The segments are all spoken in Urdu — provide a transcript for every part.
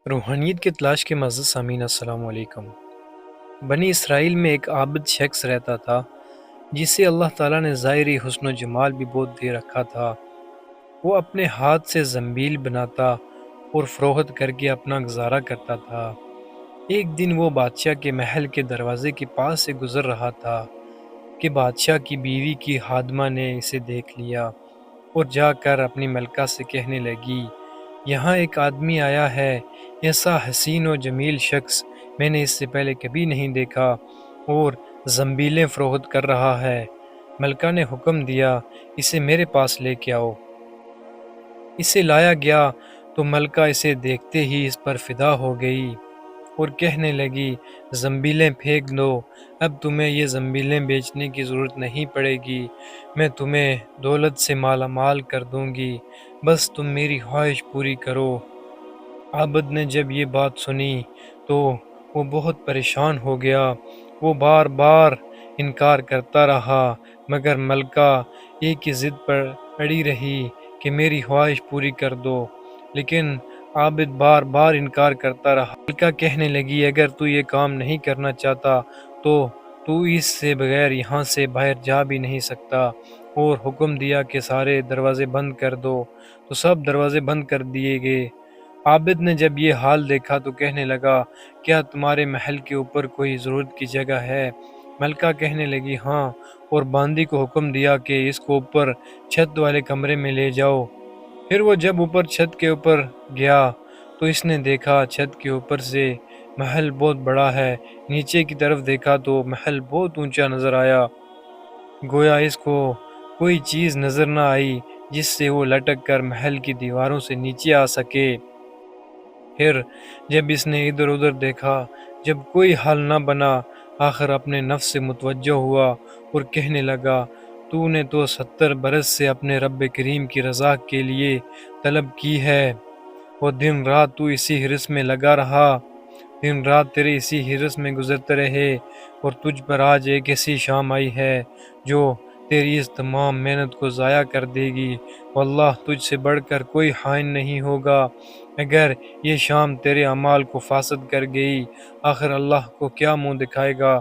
روحانیت کی تلاش کے معزز سامعین السلام علیکم۔ بنی اسرائیل میں ایک عابد شخص رہتا تھا جسے اللہ تعالیٰ نے ظاہری حسن و جمال بھی بہت دے رکھا تھا۔ وہ اپنے ہاتھ سے زنبیل بناتا اور فروخت کر کے اپنا گزارا کرتا تھا۔ ایک دن وہ بادشاہ کے محل کے دروازے کے پاس سے گزر رہا تھا کہ بادشاہ کی بیوی کی خادمہ نے اسے دیکھ لیا اور جا کر اپنی ملکہ سے کہنے لگی، یہاں ایک آدمی آیا ہے، ایسا حسین و جمیل شخص میں نے اس سے پہلے کبھی نہیں دیکھا اور زنبیلیں فروخت کر رہا ہے۔ ملکہ نے حکم دیا، اسے میرے پاس لے کے آؤ۔ اسے لایا گیا تو ملکہ اسے دیکھتے ہی اس پر فدا ہو گئی اور کہنے لگی، زنبیلیں پھینک دو، اب تمہیں یہ زنبیلیں بیچنے کی ضرورت نہیں پڑے گی، میں تمہیں دولت سے مالا مال کر دوں گی، بس تم میری خواہش پوری کرو۔ عابد نے جب یہ بات سنی تو وہ بہت پریشان ہو گیا۔ وہ بار بار انکار کرتا رہا مگر ملکہ ایک ہی ضد پر اڑی رہی کہ میری خواہش پوری کر دو، لیکن عابد بار بار انکار کرتا رہا۔ ملکہ کہنے لگی، اگر تو یہ کام نہیں کرنا چاہتا تو اس سے بغیر یہاں سے باہر جا بھی نہیں سکتا، اور حکم دیا کہ سارے دروازے بند کر دو، تو سب دروازے بند کر دیے گئے۔ عابد نے جب یہ حال دیکھا تو کہنے لگا، کیا تمہارے محل کے اوپر کوئی ضرورت کی جگہ ہے؟ ملکہ کہنے لگی، ہاں، اور باندی کو حکم دیا کہ اس کو اوپر چھت والے کمرے میں لے جاؤ۔ پھر وہ جب اوپر چھت کے اوپر گیا تو اس نے دیکھا چھت کے اوپر سے محل بہت بڑا ہے، نیچے کی طرف دیکھا تو محل بہت اونچا نظر آیا، گویا اس کو کوئی چیز نظر نہ آئی جس سے وہ لٹک کر محل کی دیواروں سے نیچے آ سکے۔ پھر جب اس نے ادھر ادھر دیکھا، جب کوئی حل نہ بنا، آخر اپنے نفس سے متوجہ ہوا اور کہنے لگا، تو نے تو 70 برس سے اپنے رب کریم کی رضا کے لیے طلب کی ہے، اور دن رات تو اسی حرص میں لگا رہا، دن رات تیرے اسی حرص میں گزرتے رہے، اور تجھ پر آج ایک ایسی شام آئی ہے جو تیری اس تمام محنت کو ضائع کر دے گی۔ واللہ تجھ سے بڑھ کر کوئی خائن نہیں ہوگا، اگر یہ شام تیرے اعمال کو فاسد کر گئی، آخر اللہ کو کیا منہ دکھائے گا۔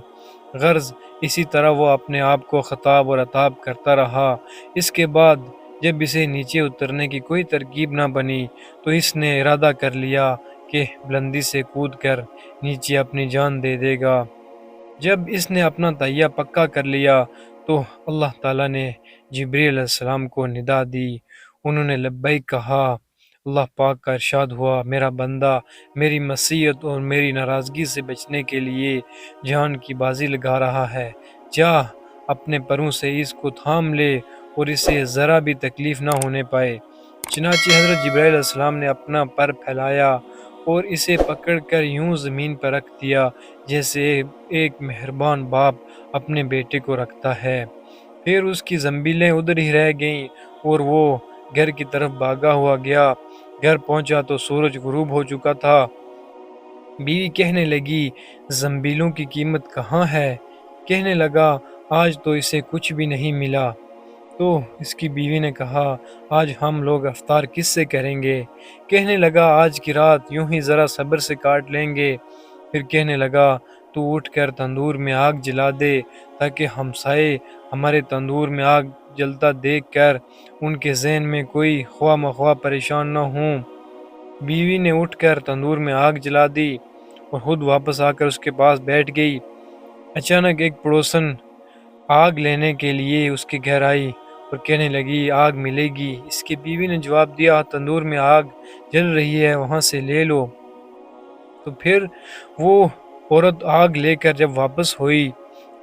غرض اسی طرح وہ اپنے آپ کو خطاب اور عتاب کرتا رہا۔ اس کے بعد جب اسے نیچے اترنے کی کوئی ترکیب نہ بنی تو اس نے ارادہ کر لیا کہ بلندی سے کود کر نیچے اپنی جان دے دے گا۔ جب اس نے اپنا تہیہ پکا کر لیا تو اللہ تعالیٰ نے جبریل علیہ السلام کو ندا دی، انہوں نے لبیک کہا۔ اللہ پاک کا ارشاد ہوا، میرا بندہ میری معصیت اور میری ناراضگی سے بچنے کے لیے جان کی بازی لگا رہا ہے، جا اپنے پروں سے اس کو تھام لے اور اسے ذرا بھی تکلیف نہ ہونے پائے۔ چنانچہ حضرت جبرائیل علیہ السلام نے اپنا پر پھیلایا اور اسے پکڑ کر یوں زمین پر رکھ دیا جیسے ایک مہربان باپ اپنے بیٹے کو رکھتا ہے۔ پھر اس کی زنبیلیں ادھر ہی رہ گئیں اور وہ گھر کی طرف بھاگا ہوا گیا۔ گھر پہنچا تو سورج غروب ہو چکا تھا۔ بیوی کہنے لگی، زنبیلوں کی قیمت کہاں ہے؟ کہنے لگا، آج تو اسے کچھ بھی نہیں ملا۔ تو اس کی بیوی نے کہا، آج ہم لوگ افطار کس سے کریں گے؟ کہنے لگا، آج کی رات یوں ہی ذرا صبر سے کاٹ لیں گے۔ پھر کہنے لگا، تو اٹھ کر تندور میں آگ جلا دے تاکہ ہمسائے ہمارے تندور میں آگ جلتا دیکھ کر ان کے ذہن میں کوئی خواہ مخواہ پریشان نہ ہوں۔ بیوی نے اٹھ کر تندور میں آگ جلا دی اور خود واپس آ کر اس کے پاس بیٹھ گئی۔ اچانک ایک پڑوسن آگ لینے کے لیے اس کے گھر آئی اور کہنے لگی، آگ ملے گی؟ اس کی بیوی نے جواب دیا، تندور میں آگ جل رہی ہے، وہاں سے لے لو۔ تو پھر وہ عورت آگ لے کر جب واپس ہوئی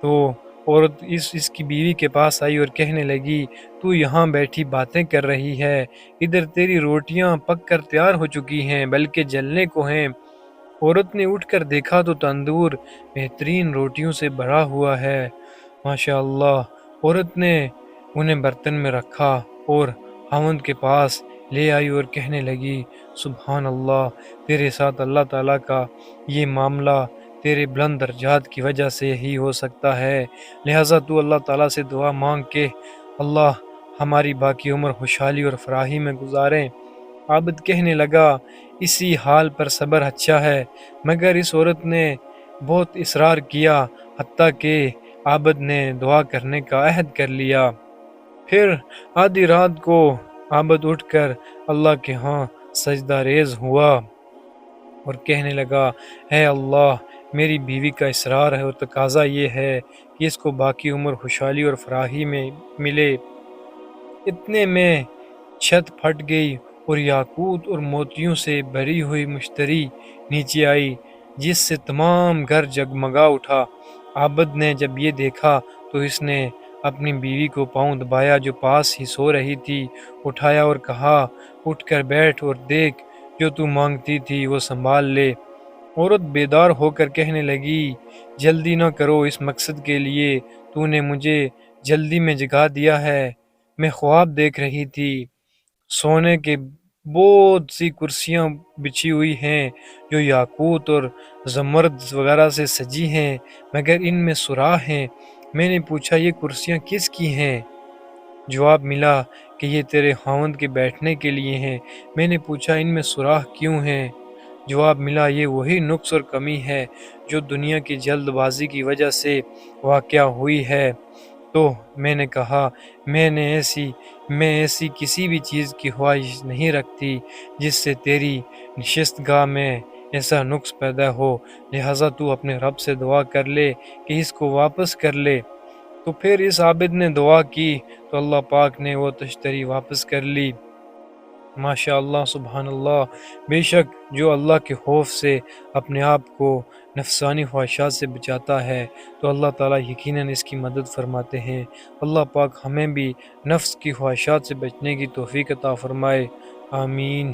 تو عورت اس کی بیوی کے پاس آئی اور کہنے لگی، تو یہاں بیٹھی باتیں کر رہی ہے، ادھر تیری روٹیاں پک کر تیار ہو چکی ہیں بلکہ جلنے کو ہیں۔ عورت نے اٹھ کر دیکھا تو تندور بہترین روٹیوں سے بھرا ہوا ہے، ماشاء اللہ۔ عورت نے انہیں برتن میں رکھا اور خاوند کے پاس لے آئی اور کہنے لگی، سبحان اللہ، تیرے ساتھ اللہ تعالیٰ کا یہ معاملہ تیرے بلند درجات کی وجہ سے ہی ہو سکتا ہے، لہٰذا تو اللہ تعالیٰ سے دعا مانگ کہ اللہ ہماری باقی عمر خوشحالی اور فراحی میں گزاریں۔ عابد کہنے لگا اسی حال پر صبر اچھا ہے، مگر اس عورت نے بہت اصرار کیا، حتیٰ کہ عابد نے دعا کرنے کا عہد کر لیا۔ پھر آدھی رات کو عابد اٹھ کر اللہ کے ہاں سجدہ ریز ہوا اور کہنے لگا اے اللہ، میری بیوی کا اصرار ہے اور تقاضا یہ ہے کہ اس کو باقی عمر خوشحالی اور فراخی میں ملے۔ اتنے میں چھت پھٹ گئی اور یاقوت اور موتیوں سے بھری ہوئی مشتری نیچے آئی، جس سے تمام گھر جگمگا اٹھا۔ عابد نے جب یہ دیکھا تو اس نے اپنی بیوی کو پاؤں دبایا جو پاس ہی سو رہی تھی، اٹھایا اور کہا اٹھ کر بیٹھ اور دیکھ، جو تو مانگتی تھی وہ سنبھال لے۔ عورت بیدار ہو کر کہنے لگی جلدی نہ کرو، اس مقصد کے لیے تو نے مجھے جلدی میں جگا دیا ہے۔ میں خواب دیکھ رہی تھی، سونے کے بہت سی کرسیاں بچھی ہوئی ہیں جو یاقوت اور زمرد وغیرہ سے سجی ہیں، مگر ان میں سوراخ ہیں۔ میں نے پوچھا یہ کرسیاں کس کی ہیں؟ جواب ملا کہ یہ تیرے خاوند کے بیٹھنے کے لیے ہیں۔ میں نے پوچھا ان میں سوراخ کیوں ہیں؟ جواب ملا یہ وہی نقص اور کمی ہے جو دنیا کی جلد بازی کی وجہ سے واقع ہوئی ہے۔ تو میں نے کہا میں ایسی کسی بھی چیز کی خواہش نہیں رکھتی جس سے تیری نشست گاہ میں ایسا نقص پیدا ہو، لہٰذا تو اپنے رب سے دعا کر لے کہ اس کو واپس کر لے۔ تو پھر اس عابد نے دعا کی تو اللہ پاک نے وہ تشتری واپس کر لی۔ ماشاء اللہ، سبحان اللہ۔ بے شک جو اللہ کے خوف سے اپنے آپ کو نفسانی خواہشات سے بچاتا ہے تو اللہ تعالیٰ یقیناً اس کی مدد فرماتے ہیں۔ اللہ پاک ہمیں بھی نفس کی خواہشات سے بچنے کی توفیق عطا فرمائے، آمین۔